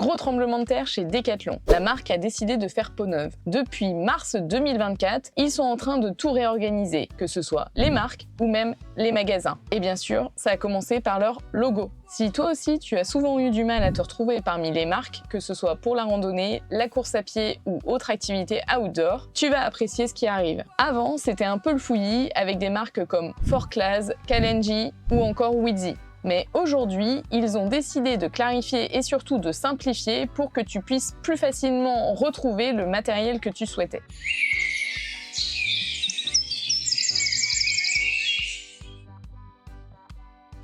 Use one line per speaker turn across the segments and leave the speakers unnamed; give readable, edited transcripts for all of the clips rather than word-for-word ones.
Gros tremblement de terre chez Decathlon. La marque a décidé de faire peau neuve. Depuis mars 2024, ils sont en train de tout réorganiser, que ce soit les marques ou même les magasins. Et bien sûr, ça a commencé par leur logo. Si toi aussi tu as souvent eu du mal à te retrouver parmi les marques, que ce soit pour la randonnée, la course à pied ou autre activité outdoor, tu vas apprécier ce qui arrive. Avant, c'était un peu le fouillis avec des marques comme 4Class, Kalenji ou encore Weezy. Mais aujourd'hui, ils ont décidé de clarifier et surtout de simplifier pour que tu puisses plus facilement retrouver le matériel que tu souhaitais.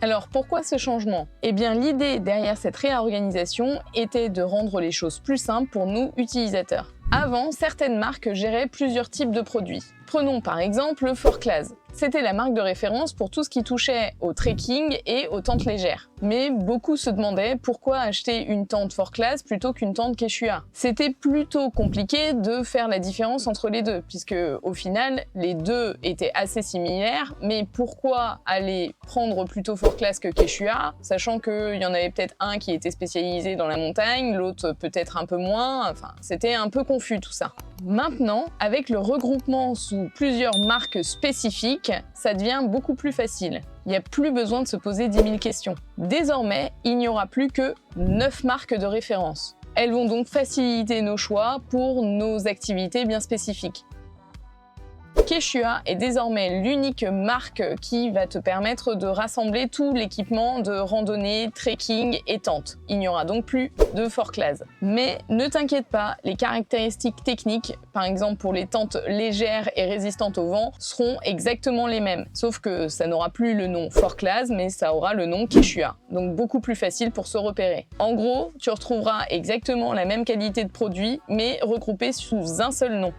Alors pourquoi ce changement? Eh bien l'idée derrière cette réorganisation était de rendre les choses plus simples pour nous utilisateurs. Avant, certaines marques géraient plusieurs types de produits. Prenons par exemple 4Class. C'était la marque de référence pour tout ce qui touchait au trekking et aux tentes légères. Mais beaucoup se demandaient pourquoi acheter une tente 4Class plutôt qu'une tente Quechua. C'était plutôt compliqué de faire la différence entre les deux, puisque au final, les deux étaient assez similaires, mais pourquoi aller prendre plutôt 4Class que Quechua, sachant qu'il y en avait peut-être un qui était spécialisé dans la montagne, l'autre peut-être un peu moins, enfin c'était un peu confus tout ça. Maintenant, avec le regroupement sous plusieurs marques spécifiques, ça devient beaucoup plus facile. Il n'y a plus besoin de se poser 10 000 questions. Désormais, il n'y aura plus que 9 marques de référence. Elles vont donc faciliter nos choix pour nos activités bien spécifiques. Quechua est désormais l'unique marque qui va te permettre de rassembler tout l'équipement de randonnée, trekking et tente. Il n'y aura donc plus de 4Class. Mais ne t'inquiète pas, les caractéristiques techniques, par exemple pour les tentes légères et résistantes au vent, seront exactement les mêmes. Sauf que ça n'aura plus le nom 4Class, mais ça aura le nom Quechua. Donc beaucoup plus facile pour se repérer. En gros, tu retrouveras exactement la même qualité de produit, mais regroupée sous un seul nom.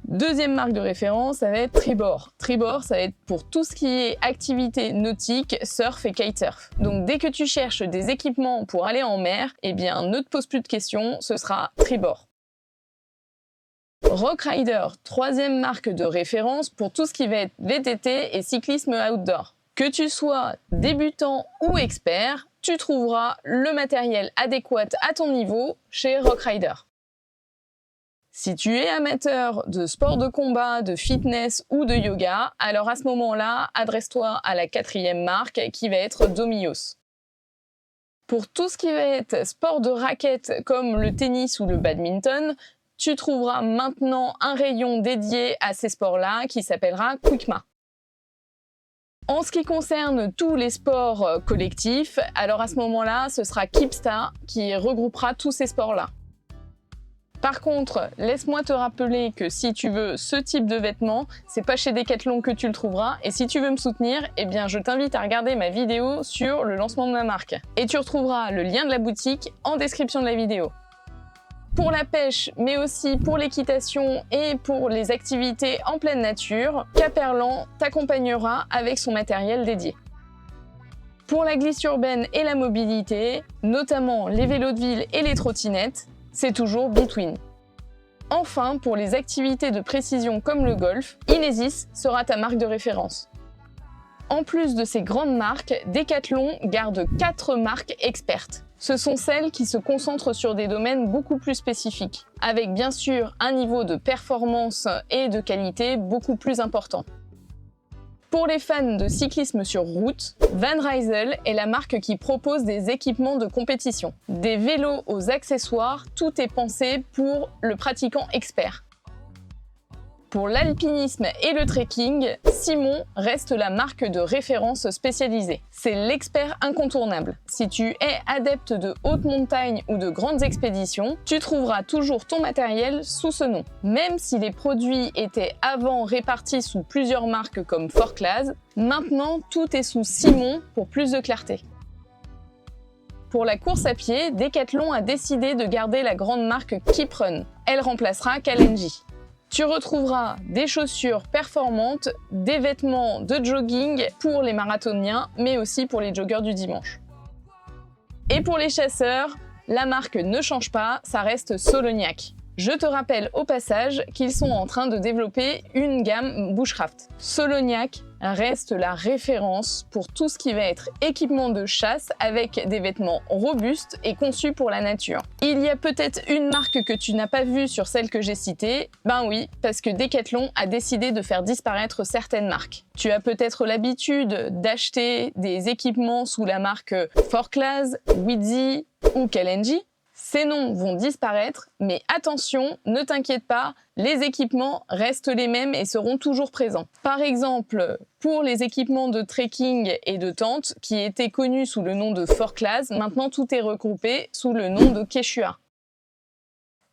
Deuxième marque de référence, ça va être Tribord. Tribord, ça va être pour tout ce qui est activité nautique, surf et kitesurf. Donc dès que tu cherches des équipements pour aller en mer, eh bien ne te pose plus de questions, ce sera Tribord. Rockrider, troisième marque de référence pour tout ce qui va être VTT et cyclisme outdoor. Que tu sois débutant ou expert, tu trouveras le matériel adéquat à ton niveau chez Rockrider. Si tu es amateur de sport de combat, de fitness ou de yoga, alors à ce moment-là, adresse-toi à la quatrième marque qui va être Domios. Pour tout ce qui va être sport de raquette comme le tennis ou le badminton, tu trouveras maintenant un rayon dédié à ces sports-là qui s'appellera Quickma. En ce qui concerne tous les sports collectifs, alors à ce moment-là, ce sera Keepstar qui regroupera tous ces sports-là. Par contre, laisse-moi te rappeler que si tu veux ce type de vêtements, c'est pas chez Decathlon que tu le trouveras, et si tu veux me soutenir, eh bien je t'invite à regarder ma vidéo sur le lancement de ma marque. Et tu retrouveras le lien de la boutique en description de la vidéo. Pour la pêche, mais aussi pour l'équitation et pour les activités en pleine nature, Caperlan t'accompagnera avec son matériel dédié. Pour la glisse urbaine et la mobilité, notamment les vélos de ville et les trottinettes, c'est toujours Between. Enfin, pour les activités de précision comme le golf, Inesis sera ta marque de référence. En plus de ces grandes marques, Decathlon garde 4 marques expertes. Ce sont celles qui se concentrent sur des domaines beaucoup plus spécifiques, avec bien sûr un niveau de performance et de qualité beaucoup plus important. Pour les fans de cyclisme sur route, Van Rysel est la marque qui propose des équipements de compétition. Des vélos aux accessoires, tout est pensé pour le pratiquant expert. Pour l'alpinisme et le trekking, Simon reste la marque de référence spécialisée. C'est l'expert incontournable. Si tu es adepte de haute montagne ou de grandes expéditions, tu trouveras toujours ton matériel sous ce nom. Même si les produits étaient avant répartis sous plusieurs marques comme 4Class, maintenant tout est sous Simon pour plus de clarté. Pour la course à pied, Decathlon a décidé de garder la grande marque Keeprun. Elle remplacera Kalenji. Tu retrouveras des chaussures performantes, des vêtements de jogging pour les marathoniens, mais aussi pour les joggeurs du dimanche. Et pour les chasseurs, la marque ne change pas, ça reste Soloniac. Je te rappelle au passage qu'ils sont en train de développer une gamme bushcraft. Soloniac, reste la référence pour tout ce qui va être équipement de chasse avec des vêtements robustes et conçus pour la nature. Il y a peut-être une marque que tu n'as pas vue sur celle que j'ai citée. Ben oui, parce que Decathlon a décidé de faire disparaître certaines marques. Tu as peut-être l'habitude d'acheter des équipements sous la marque 4Class, Weezy ou Kalenji. Ces noms vont disparaître, mais attention, ne t'inquiète pas, les équipements restent les mêmes et seront toujours présents. Par exemple, pour les équipements de trekking et de tente qui étaient connus sous le nom de 4Class, maintenant tout est regroupé sous le nom de Quechua.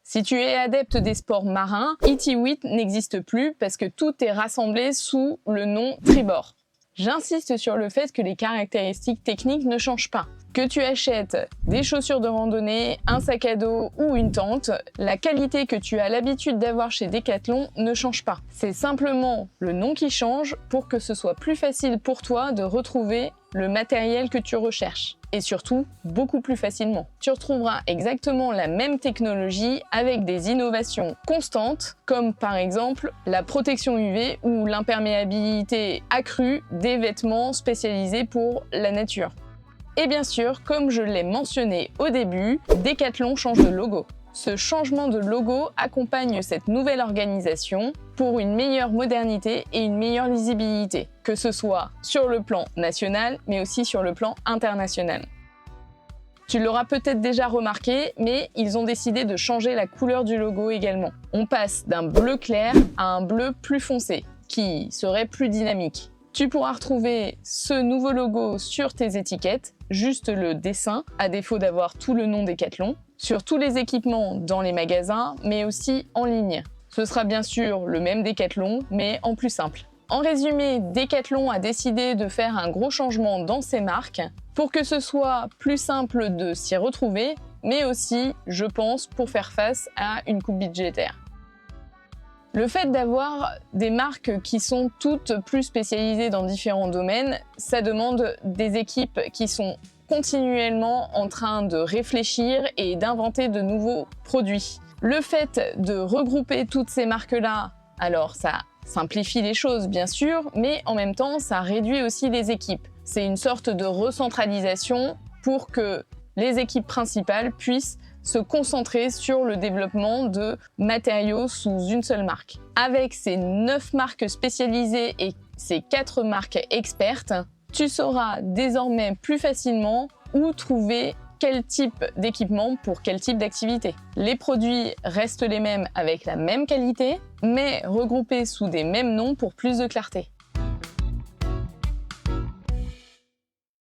Si tu es adepte des sports marins, ET8 n'existe plus parce que tout est rassemblé sous le nom Tribord. J'insiste sur le fait que les caractéristiques techniques ne changent pas. Que tu achètes des chaussures de randonnée, un sac à dos ou une tente, la qualité que tu as l'habitude d'avoir chez Decathlon ne change pas. C'est simplement le nom qui change pour que ce soit plus facile pour toi de retrouver le matériel que tu recherches. Et surtout, beaucoup plus facilement. Tu retrouveras exactement la même technologie avec des innovations constantes, comme par exemple la protection UV ou l'imperméabilité accrue des vêtements spécialisés pour la nature. Et bien sûr, comme je l'ai mentionné au début, Decathlon change de logo. Ce changement de logo accompagne cette nouvelle organisation pour une meilleure modernité et une meilleure lisibilité, que ce soit sur le plan national, mais aussi sur le plan international. Tu l'auras peut-être déjà remarqué, mais ils ont décidé de changer la couleur du logo également. On passe d'un bleu clair à un bleu plus foncé, qui serait plus dynamique. Tu pourras retrouver ce nouveau logo sur tes étiquettes, juste le dessin, à défaut d'avoir tout le nom Decathlon, sur tous les équipements dans les magasins, mais aussi en ligne. Ce sera bien sûr le même Decathlon, mais en plus simple. En résumé, Decathlon a décidé de faire un gros changement dans ses marques pour que ce soit plus simple de s'y retrouver, mais aussi, je pense, pour faire face à une coupe budgétaire. Le fait d'avoir des marques qui sont toutes plus spécialisées dans différents domaines, ça demande des équipes qui sont continuellement en train de réfléchir et d'inventer de nouveaux produits. Le fait de regrouper toutes ces marques-là, alors ça simplifie les choses bien sûr, mais en même temps ça réduit aussi les équipes. C'est une sorte de recentralisation pour que les équipes principales puissent se concentrer sur le développement de matériaux sous une seule marque. Avec ces 9 marques spécialisées et ces 4 marques expertes, tu sauras désormais plus facilement où trouver quel type d'équipement pour quel type d'activité. Les produits restent les mêmes avec la même qualité, mais regroupés sous des mêmes noms pour plus de clarté.